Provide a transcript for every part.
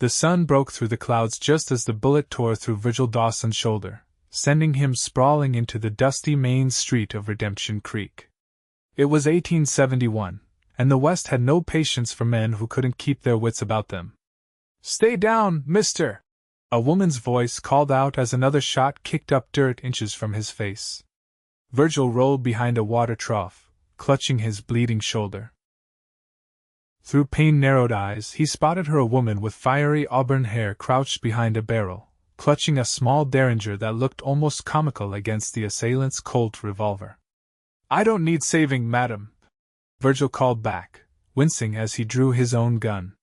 The sun broke through the clouds just as the bullet tore through Virgil Dawson's shoulder, sending him sprawling into the dusty main street of Redemption Creek. It was 1871, and the West had no patience for men who couldn't keep their wits about them. "Stay down, mister!" a woman's voice called out as another shot kicked up dirt inches from his face. Virgil rolled behind a water trough, clutching his bleeding shoulder. Through pain-narrowed eyes he spotted her, a woman with fiery auburn hair crouched behind a barrel, clutching a small derringer that looked almost comical against the assailant's Colt revolver. "I don't need saving, madam," Virgil called back, wincing as he drew his own gun.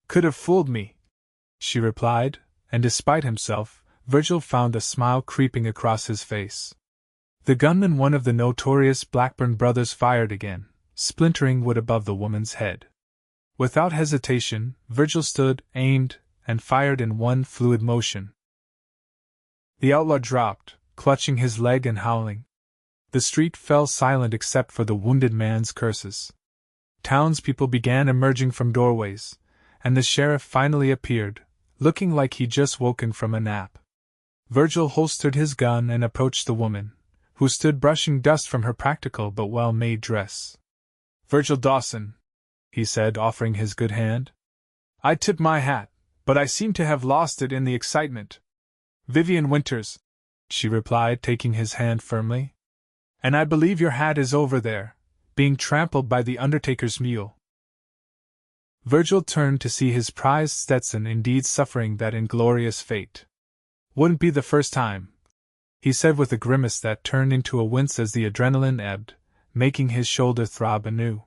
"Could have fooled me," she replied, and despite himself, Virgil found a smile creeping across his face. The gunman, one of the notorious Blackburn brothers, fired again, splintering wood above the woman's head. Without hesitation, Virgil stood, aimed, and fired in one fluid motion. The outlaw dropped, clutching his leg and howling. The street fell silent except for the wounded man's curses. Townspeople began emerging from doorways, and the sheriff finally appeared, looking like he'd just woken from a nap. Virgil holstered his gun and approached the woman, who stood brushing dust from her practical but well-made dress. "Virgil Dawson," he said, offering his good hand. "I tip my hat, but I seem to have lost it in the excitement." "Vivian Winters," she replied, taking his hand firmly. "And I believe your hat is over there, being trampled by the undertaker's mule." Virgil turned to see his prized Stetson indeed suffering that inglorious fate. "Wouldn't be the first time," he said with a grimace that turned into a wince as the adrenaline ebbed, making his shoulder throb anew.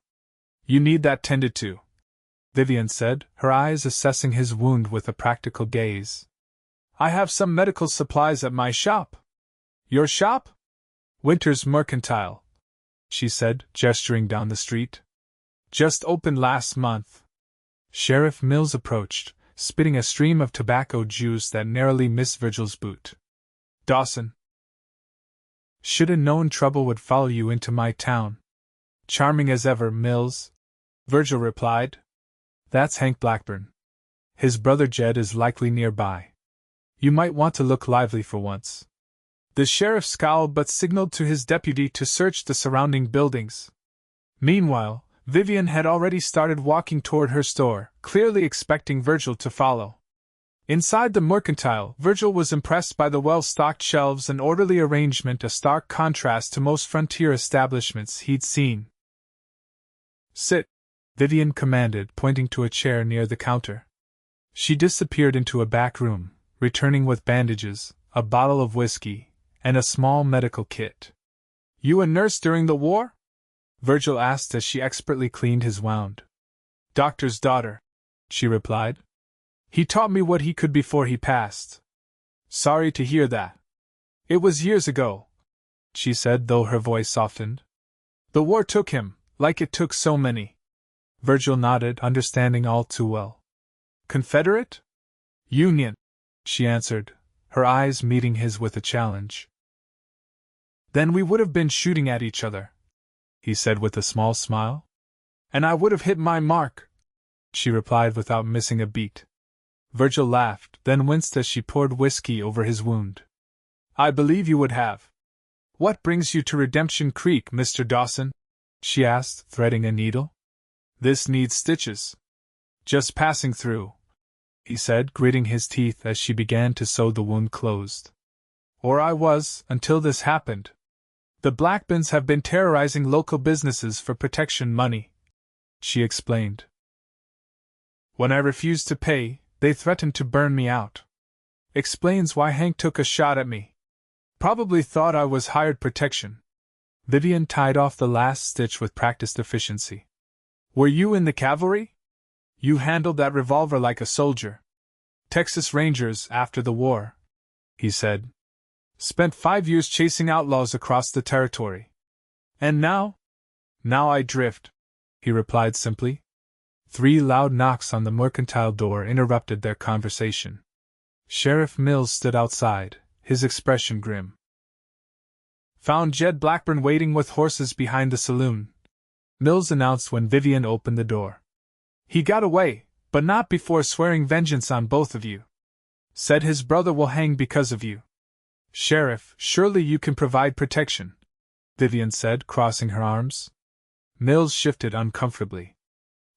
"You need that tended to," Vivian said, her eyes assessing his wound with a practical gaze. "I have some medical supplies at my shop." "Your shop?" "Winters Mercantile," she said, gesturing down the street. "Just opened last month." Sheriff Mills approached, spitting a stream of tobacco juice that narrowly missed Virgil's boot. "Dawson. Shoulda known trouble would follow you into my town." "Charming as ever, Mills," Virgil replied. "That's Hank Blackburn. His brother Jed is likely nearby. You might want to look lively for once." The sheriff scowled but signaled to his deputy to search the surrounding buildings. Meanwhile, Vivian had already started walking toward her store, clearly expecting Virgil to follow. Inside the Mercantile, Virgil was impressed by the well-stocked shelves and orderly arrangement, a stark contrast to most frontier establishments he'd seen. "Sit," Vivian commanded, pointing to a chair near the counter. She disappeared into a back room, returning with bandages, a bottle of whiskey, and a small medical kit. "You a nurse during the war?" Virgil asked as she expertly cleaned his wound. "Doctor's daughter," she replied. "He taught me what he could before he passed." "Sorry to hear that." "It was years ago," she said, though her voice softened. "The war took him, like it took so many." Virgil nodded, understanding all too well. "Confederate?" "Union," she answered, her eyes meeting his with a challenge. "Then we would have been shooting at each other," he said with a small smile. "And I would have hit my mark," she replied without missing a beat. Virgil laughed, then winced as she poured whiskey over his wound. "I believe you would have. What brings you to Redemption Creek, Mr. Dawson?" she asked, threading a needle. "This needs stitches." "Just passing through," he said, gritting his teeth as she began to sew the wound closed. "Or I was, until this happened. The Blackburns have been terrorizing local businesses for protection money," she explained. "When I refused to pay, they threatened to burn me out. Explains why Hank took a shot at me. Probably thought I was hired protection." Vivian tied off the last stitch with practiced efficiency. "Were you in the cavalry? You handled that revolver like a soldier." "Texas Rangers after the war," he said. "Spent 5 years chasing outlaws across the territory. And now?" "Now I drift," he replied simply. 3 loud knocks on the Mercantile door interrupted their conversation. Sheriff Mills stood outside, his expression grim. "Found Jed Blackburn waiting with horses behind the saloon," Mills announced when Vivian opened the door. "He got away, But not before swearing vengeance on both of you. Said his brother will hang because of you. Sheriff, surely you can provide protection, Vivian said, crossing her arms. Mills shifted uncomfortably.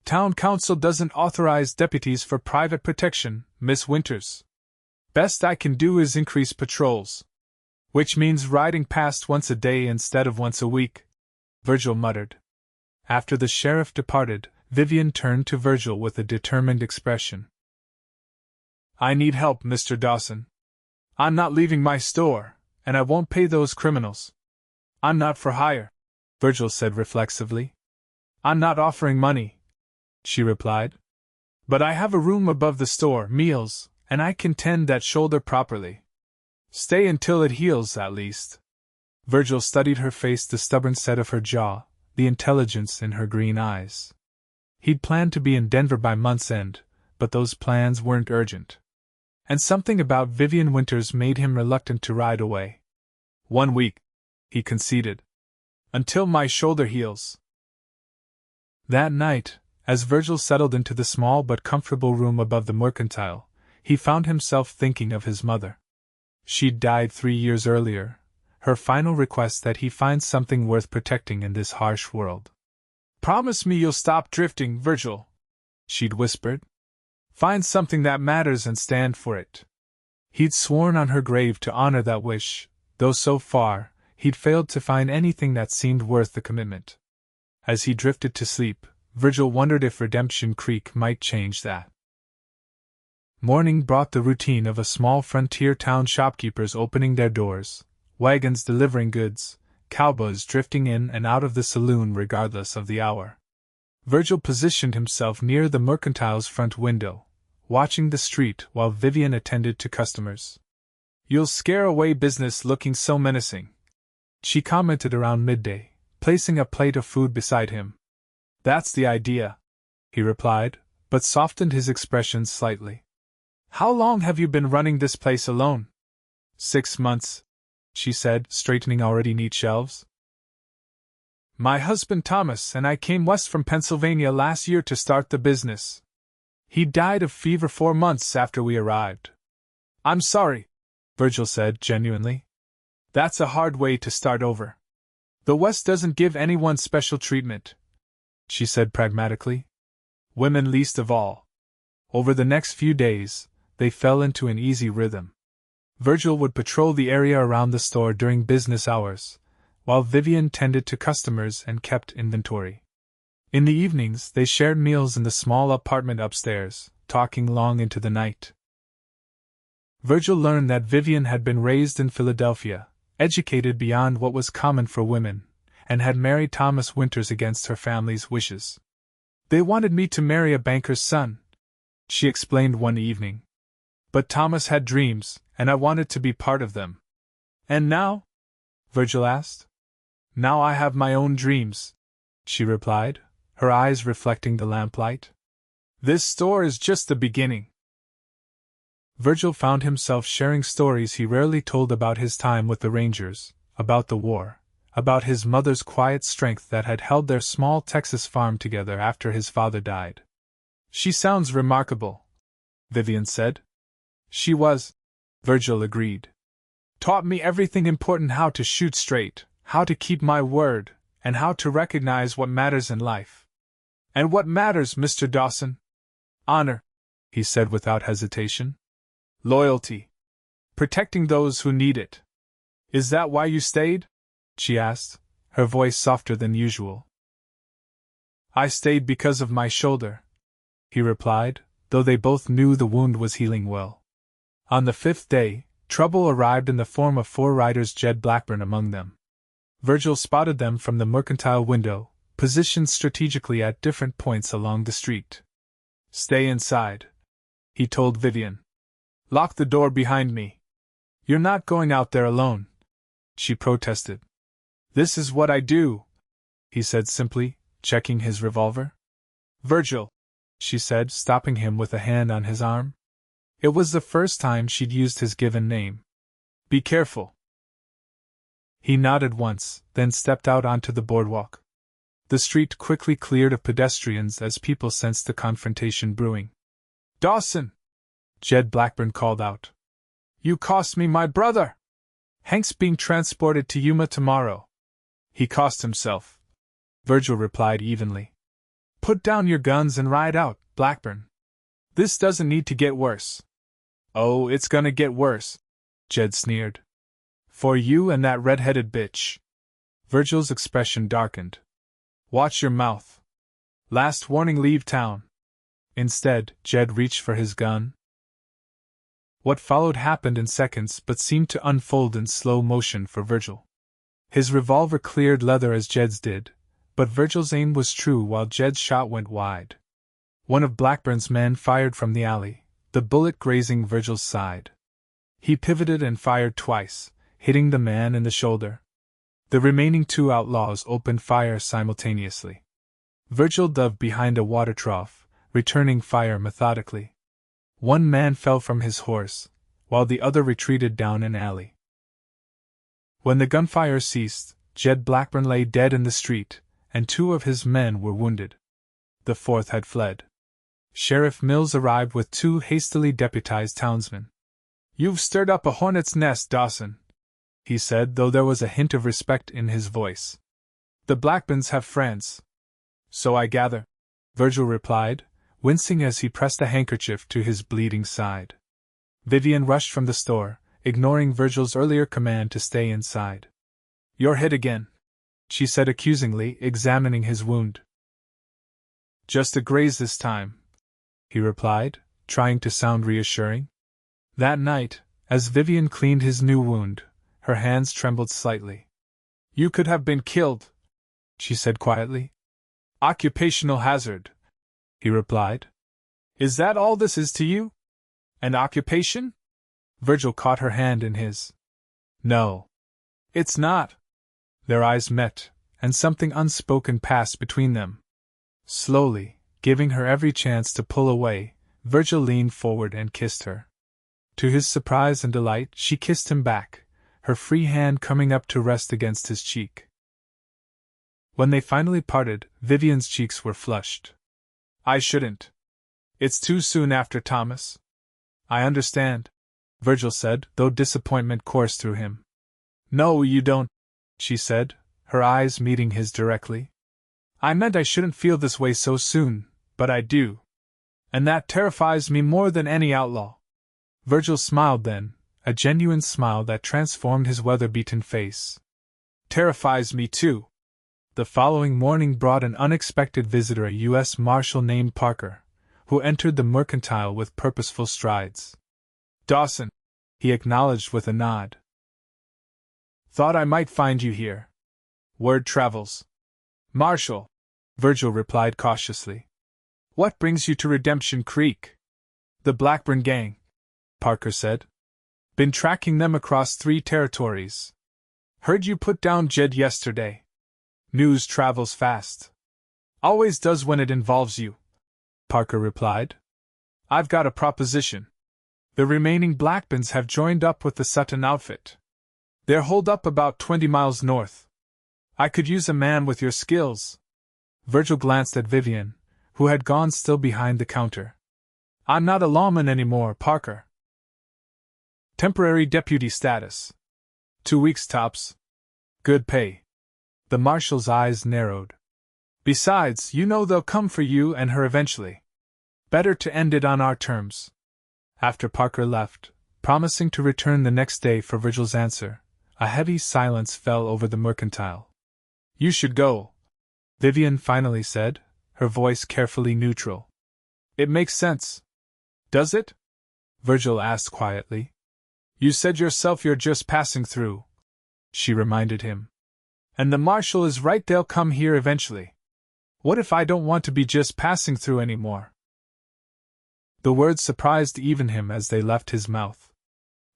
Town council doesn't authorize deputies for private protection, Miss Winters. Best I can do is increase patrols. Which means riding past once a day instead of once a week, Virgil muttered. After the sheriff departed, Vivian turned to Virgil with a determined expression. I need help, Mr. Dawson. I'm not leaving my store, and I won't pay those criminals. I'm not for hire, Virgil said reflexively. I'm not offering money, she replied. But I have a room above the store, meals, and I can tend that shoulder properly. Stay until it heals, at least. Virgil studied her face, the stubborn set of her jaw, the intelligence in her green eyes. He'd planned to be in Denver by month's end, but those plans weren't urgent. And something about Vivian Winters made him reluctant to ride away. 1 week, he conceded. Until my shoulder heals. That night, as Virgil settled into the small but comfortable room above the mercantile, he found himself thinking of his mother. She'd died 3 years earlier, her final request that he find something worth protecting in this harsh world. Promise me you'll stop drifting, Virgil, she'd whispered. Find something that matters and stand for it. He'd sworn on her grave to honor that wish, though so far, he'd failed to find anything that seemed worth the commitment. As he drifted to sleep, Virgil wondered if Redemption Creek might change that. Morning brought the routine of a small frontier town, shopkeepers opening their doors, wagons delivering goods, cowboys drifting in and out of the saloon regardless of the hour. Virgil positioned himself near the mercantile's front window, watching the street while Vivian attended to customers. You'll scare away business looking so menacing, she commented around midday, placing a plate of food beside him. That's the idea, he replied, but softened his expression slightly. How long have you been running this place alone? 6 months, she said, straightening already neat shelves. My husband Thomas and I came west from Pennsylvania last year to start the business. He died of fever 4 months after we arrived. I'm sorry, Virgil said genuinely. That's a hard way to start over. The West doesn't give anyone special treatment, she said pragmatically. Women least of all. Over the next few days, they fell into an easy rhythm. Virgil would patrol the area around the store during business hours, while Vivian tended to customers and kept inventory. In the evenings, they shared meals in the small apartment upstairs, talking long into the night. Virgil learned that Vivian had been raised in Philadelphia, educated beyond what was common for women, and had married Thomas Winters against her family's wishes. They wanted me to marry a banker's son, she explained one evening. But Thomas had dreams, and I wanted to be part of them. And now? Virgil asked. Now I have my own dreams, she replied, her eyes reflecting the lamplight. This store is just the beginning. Virgil found himself sharing stories he rarely told about his time with the Rangers, about the war, about his mother's quiet strength that had held their small Texas farm together after his father died. She sounds remarkable, Vivian said. She was, Virgil agreed. Taught me everything important: how to shoot straight, how to keep my word, and how to recognize what matters in life. And what matters, Mr. Dawson? Honor, he said without hesitation. Loyalty. Protecting those who need it. Is that why you stayed? She asked, her voice softer than usual. I stayed because of my shoulder, he replied, though they both knew the wound was healing well. On the 5th day, trouble arrived in the form of 4 riders, Jed Blackburn among them. Virgil spotted them from the mercantile window, positioned strategically at different points along the street. Stay inside, he told Vivian. Lock the door behind me. You're not going out there alone, she protested. This is what I do, he said simply, checking his revolver. Virgil, she said, stopping him with a hand on his arm. It was the first time she'd used his given name. Be careful. He nodded once, then stepped out onto the boardwalk. The street quickly cleared of pedestrians as people sensed the confrontation brewing. Dawson! Jed Blackburn called out. You cost me my brother! Hank's being transported to Yuma tomorrow. He cost himself, Virgil replied evenly. Put down your guns and ride out, Blackburn. This doesn't need to get worse. Oh, it's gonna get worse, Jed sneered. For you and that red-headed bitch. Virgil's expression darkened. Watch your mouth. Last warning, leave town. Instead, Jed reached for his gun. What followed happened in seconds but seemed to unfold in slow motion for Virgil. His revolver cleared leather as Jed's did, but Virgil's aim was true while Jed's shot went wide. One of Blackburn's men fired from the alley, the bullet grazing Virgil's side. He pivoted and fired twice, hitting the man in the shoulder. The remaining two outlaws opened fire simultaneously. Virgil dove behind a water trough, returning fire methodically. One man fell from his horse, while the other retreated down an alley. When the gunfire ceased, Jed Blackburn lay dead in the street, and two of his men were wounded. The fourth had fled. Sheriff Mills arrived with two hastily deputized townsmen. You've stirred up a hornet's nest, Dawson, he said, though there was a hint of respect in his voice. The Blackburns have friends. So I gather, Virgil replied, wincing as he pressed a handkerchief to his bleeding side. Vivian rushed from the store, ignoring Virgil's earlier command to stay inside. You're hit again, she said accusingly, examining his wound. Just a graze this time, he replied, trying to sound reassuring. That night, as Vivian cleaned his new wound, her hands trembled slightly. You could have been killed, she said quietly. Occupational hazard, he replied. Is that all this is to you? An occupation? Virgil caught her hand in his. No. It's not. Their eyes met, and something unspoken passed between them. Slowly, giving her every chance to pull away, Virgil leaned forward and kissed her. To his surprise and delight, she kissed him back, her free hand coming up to rest against his cheek. When they finally parted, Vivian's cheeks were flushed. I shouldn't. It's too soon after Thomas. I understand, Virgil said, though disappointment coursed through him. No, you don't, she said, her eyes meeting his directly. I meant I shouldn't feel this way so soon, but I do. And that terrifies me more than any outlaw. Virgil smiled then, a genuine smile that transformed his weather-beaten face. Terrifies me too. The following morning brought an unexpected visitor, a U.S. Marshal named Parker, who entered the mercantile with purposeful strides. Dawson, he acknowledged with a nod. Thought I might find you here. Word travels. Marshal, Virgil replied cautiously. What brings you to Redemption Creek? The Blackburn gang, Parker said. Been tracking them across 3 territories. Heard you put down Jed yesterday. News travels fast. Always does when it involves you, Parker replied. I've got a proposition. The remaining Blackburns have joined up with the Sutton outfit. They're holed up about 20 miles north. I could use a man with your skills. Virgil glanced at Vivian, who had gone still behind the counter. I'm not a lawman anymore, Parker. Temporary deputy status. 2 weeks tops. Good pay. The marshal's eyes narrowed. Besides, you know they'll come for you and her eventually. Better to end it on our terms. After Parker left, promising to return the next day for Virgil's answer, a heavy silence fell over the mercantile. You should go, Vivian finally said, her voice carefully neutral. It makes sense. Does it? Virgil asked quietly. You said yourself you're just passing through, she reminded him. And the marshal is right, they'll come here eventually. What if I don't want to be just passing through anymore? The words surprised even him as they left his mouth.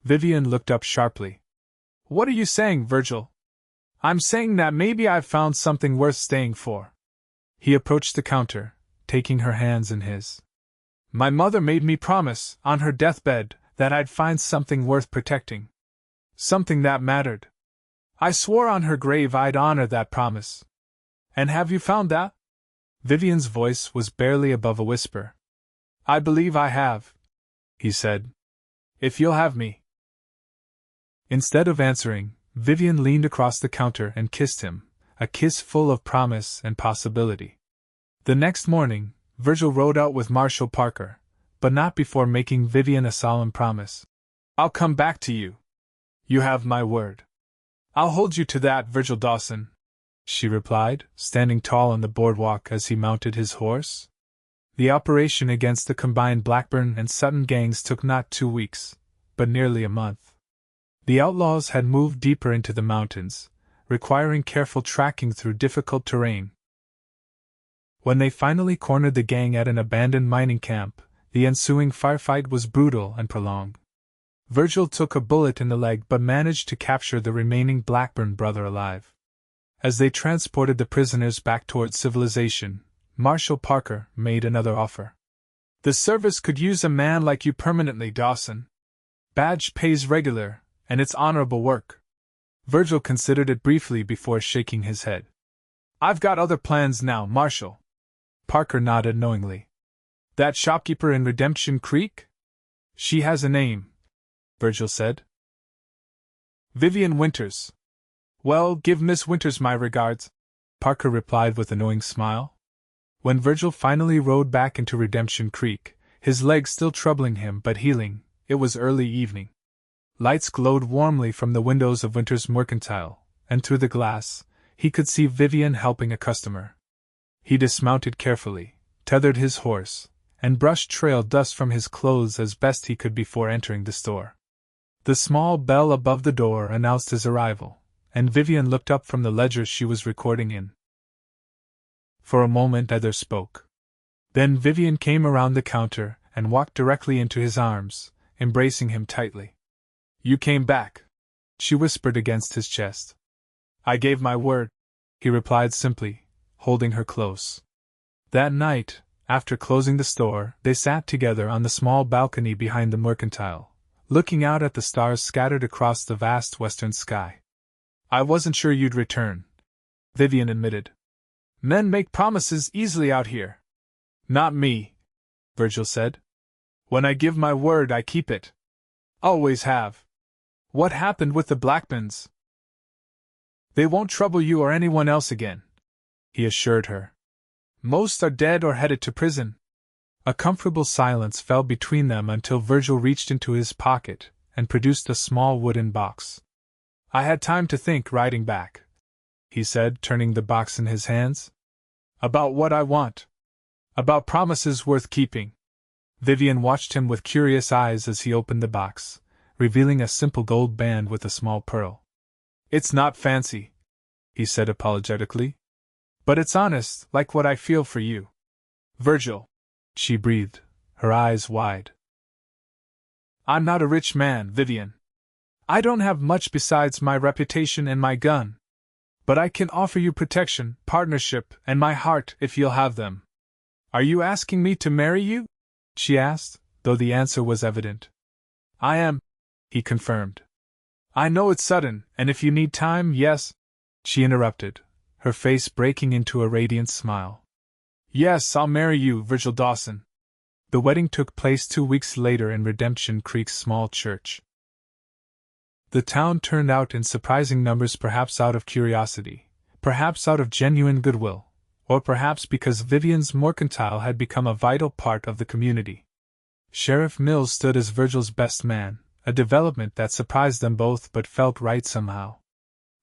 Vivian looked up sharply. What are you saying, Virgil? I'm saying that maybe I've found something worth staying for. He approached the counter, taking her hands in his. My mother made me promise, on her deathbed, that I'd find something worth protecting. Something that mattered. I swore on her grave I'd honor that promise. And have you found that? Vivian's voice was barely above a whisper. I believe I have, he said. If you'll have me. Instead of answering, Vivian leaned across the counter and kissed him, a kiss full of promise and possibility. The next morning, Virgil rode out with Marshal Parker, but not before making Vivian a solemn promise. I'll come back to you. You have my word. I'll hold you to that, Virgil Dawson, she replied, standing tall on the boardwalk as he mounted his horse. The operation against the combined Blackburn and Sutton gangs took not 2 weeks, but nearly a month. The outlaws had moved deeper into the mountains, requiring careful tracking through difficult terrain. When they finally cornered the gang at an abandoned mining camp, the ensuing firefight was brutal and prolonged. Virgil took a bullet in the leg but managed to capture the remaining Blackburn brother alive. As they transported the prisoners back toward civilization, Marshal Parker made another offer. The service could use a man like you permanently, Dawson. Badge pays regular, and it's honorable work. Virgil considered it briefly before shaking his head. I've got other plans now, Marshal. Parker nodded knowingly. That shopkeeper in Redemption Creek? She has a name, Virgil said. Vivian Winters. Well, give Miss Winters my regards, Parker replied with a knowing smile. When Virgil finally rode back into Redemption Creek, his legs still troubling him but healing, it was early evening. Lights glowed warmly from the windows of Winters' mercantile, and through the glass, he could see Vivian helping a customer. He dismounted carefully, tethered his horse, and brushed trail dust from his clothes as best he could before entering the store. The small bell above the door announced his arrival, and Vivian looked up from the ledger she was recording in. For a moment neither spoke. Then Vivian came around the counter and walked directly into his arms, embracing him tightly. You came back, she whispered against his chest. I gave my word, he replied simply, holding her close. That night, after closing the store, they sat together on the small balcony behind the mercantile, looking out at the stars scattered across the vast western sky. I wasn't sure you'd return, Vivian admitted. Men make promises easily out here. Not me, Virgil said. When I give my word, I keep it. Always have. What happened with the Blackburns? They won't trouble you or anyone else again, he assured her. Most are dead or headed to prison. A comfortable silence fell between them until Virgil reached into his pocket and produced a small wooden box. I had time to think riding back, he said, turning the box in his hands. About what I want. About promises worth keeping. Vivian watched him with curious eyes as he opened the box, revealing a simple gold band with a small pearl. It's not fancy, he said apologetically. But it's honest, like what I feel for you. Virgil, she breathed, her eyes wide. I'm not a rich man, Vivian. I don't have much besides my reputation and my gun. But I can offer you protection, partnership, and my heart if you'll have them. Are you asking me to marry you? She asked, though the answer was evident. I am, he confirmed. I know it's sudden, and if you need time, yes, she interrupted, her face breaking into a radiant smile. Yes, I'll marry you, Virgil Dawson. The wedding took place 2 weeks later in Redemption Creek's small church. The town turned out in surprising numbers, perhaps out of curiosity, perhaps out of genuine goodwill, or perhaps because Vivian's mercantile had become a vital part of the community. Sheriff Mills stood as Virgil's best man, a development that surprised them both but felt right somehow.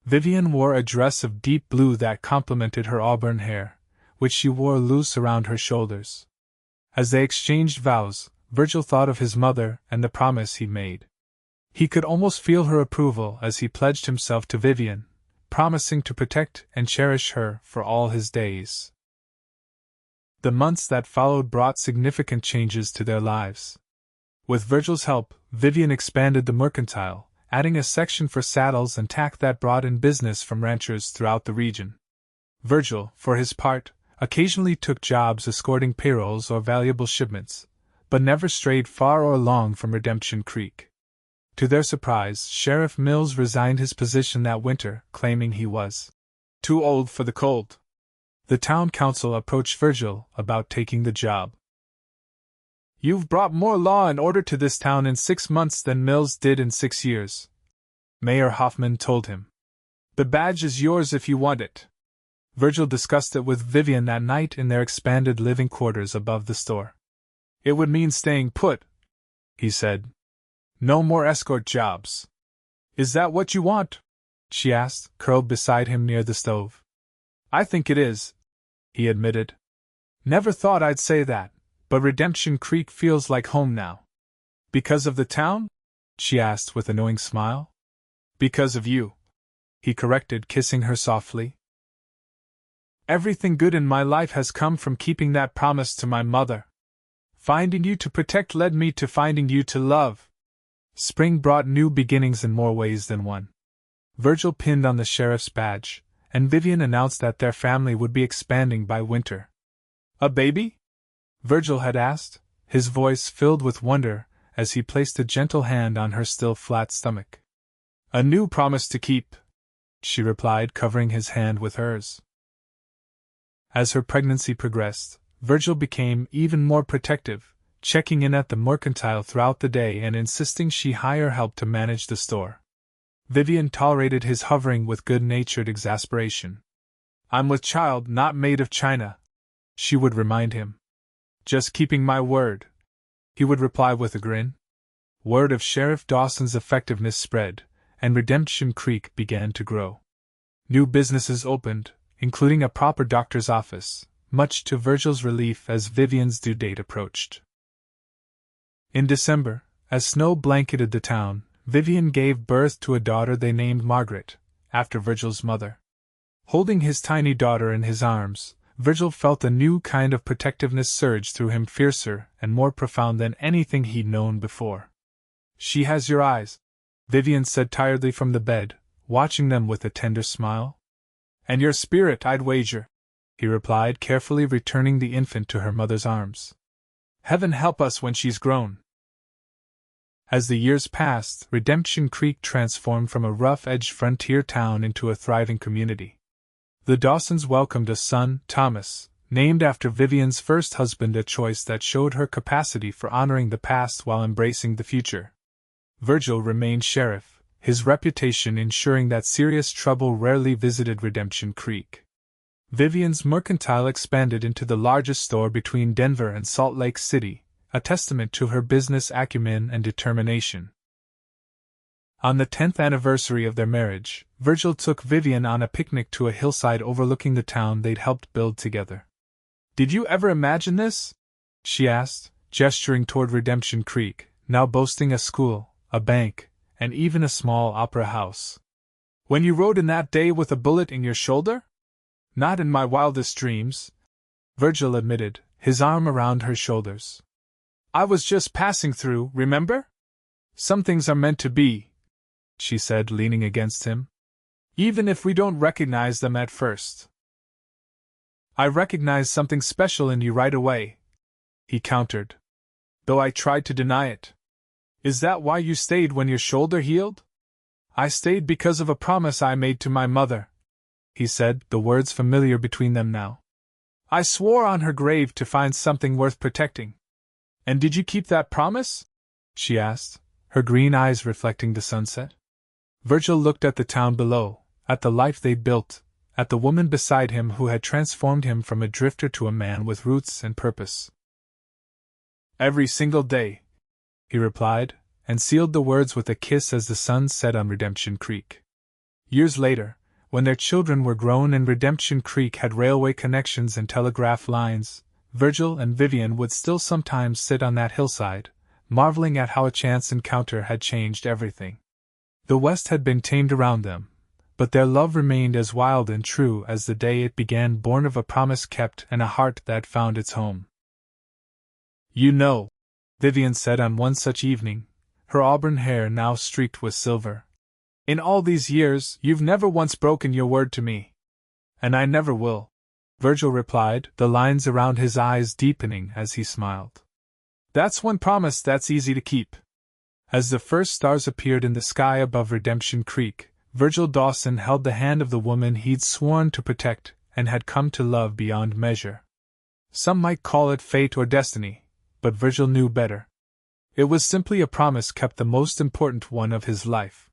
Vivian wore a dress of deep blue that complemented her auburn hair, which she wore loose around her shoulders. As they exchanged vows, Virgil thought of his mother and the promise he made. He could almost feel her approval as he pledged himself to Vivian, promising to protect and cherish her for all his days. The months that followed brought significant changes to their lives. With Virgil's help, Vivian expanded the mercantile, adding a section for saddles and tack that brought in business from ranchers throughout the region. Virgil, for his part, occasionally took jobs escorting payrolls or valuable shipments, but never strayed far or long from Redemption Creek. To their surprise, Sheriff Mills resigned his position that winter, claiming he was too old for the cold. The town council approached Virgil about taking the job. You've brought more law and order to this town in 6 months than Mills did in 6 years, Mayor Hoffman told him. The badge is yours if you want it. Virgil discussed it with Vivian that night in their expanded living quarters above the store. It would mean staying put, he said. No more escort jobs. Is that what you want? She asked, curled beside him near the stove. I think it is, he admitted. Never thought I'd say that, but Redemption Creek feels like home now. Because of the town? She asked with a knowing smile. Because of you, he corrected, kissing her softly. Everything good in my life has come from keeping that promise to my mother. Finding you to protect led me to finding you to love. Spring brought new beginnings in more ways than one. Virgil pinned on the sheriff's badge, and Vivian announced that their family would be expanding by winter. A baby? Virgil had asked, his voice filled with wonder as he placed a gentle hand on her still flat stomach. A new promise to keep, she replied, covering his hand with hers. As her pregnancy progressed, Virgil became even more protective, checking in at the mercantile throughout the day and insisting she hire help to manage the store. Vivian tolerated his hovering with good-natured exasperation. I'm with child, not made of china, she would remind him. Just keeping my word, he would reply with a grin. Word of Sheriff Dawson's effectiveness spread, and Redemption Creek began to grow. New businesses opened, including a proper doctor's office, much to Virgil's relief as Vivian's due date approached. In December, as snow blanketed the town, Vivian gave birth to a daughter they named Margaret, after Virgil's mother. Holding his tiny daughter in his arms, Virgil felt a new kind of protectiveness surge through him, fiercer and more profound than anything he'd known before. She has your eyes, Vivian said tiredly from the bed, watching them with a tender smile. And your spirit, I'd wager, he replied, carefully returning the infant to her mother's arms. Heaven help us when she's grown. As the years passed, Redemption Creek transformed from a rough-edged frontier town into a thriving community. The Dawsons welcomed a son, Thomas, named after Vivian's first husband, a choice that showed her capacity for honoring the past while embracing the future. Virgil remained sheriff, his reputation ensuring that serious trouble rarely visited Redemption Creek. Vivian's mercantile expanded into the largest store between Denver and Salt Lake City, a testament to her business acumen and determination. On the 10th anniversary of their marriage, Virgil took Vivian on a picnic to a hillside overlooking the town they'd helped build together. Did you ever imagine this? She asked, gesturing toward Redemption Creek, now boasting a school, a bank, and even a small opera house. When you rode in that day with a bullet in your shoulder? Not in my wildest dreams, Virgil admitted, his arm around her shoulders. I was just passing through, remember? Some things are meant to be, she said, leaning against him. Even if we don't recognize them at first. I recognized something special in you right away, he countered, though I tried to deny it. Is that why you stayed when your shoulder healed? I stayed because of a promise I made to my mother, he said, the words familiar between them now. I swore on her grave to find something worth protecting. And did you keep that promise? She asked, her green eyes reflecting the sunset. Virgil looked at the town below, at the life they'd built, at the woman beside him who had transformed him from a drifter to a man with roots and purpose. Every single day, he replied, and sealed the words with a kiss as the sun set on Redemption Creek. Years later, when their children were grown and Redemption Creek had railway connections and telegraph lines, Virgil and Vivian would still sometimes sit on that hillside, marveling at how a chance encounter had changed everything. The West had been tamed around them, but their love remained as wild and true as the day it began, born of a promise kept and a heart that found its home. You know, Vivian said on one such evening, her auburn hair now streaked with silver, in all these years you've never once broken your word to me. And I never will, Virgil replied, the lines around his eyes deepening as he smiled. That's one promise that's easy to keep. As the first stars appeared in the sky above Redemption Creek, Virgil Dawson held the hand of the woman he'd sworn to protect and had come to love beyond measure. Some might call it fate or destiny, but Virgil knew better. It was simply a promise kept, the most important one of his life.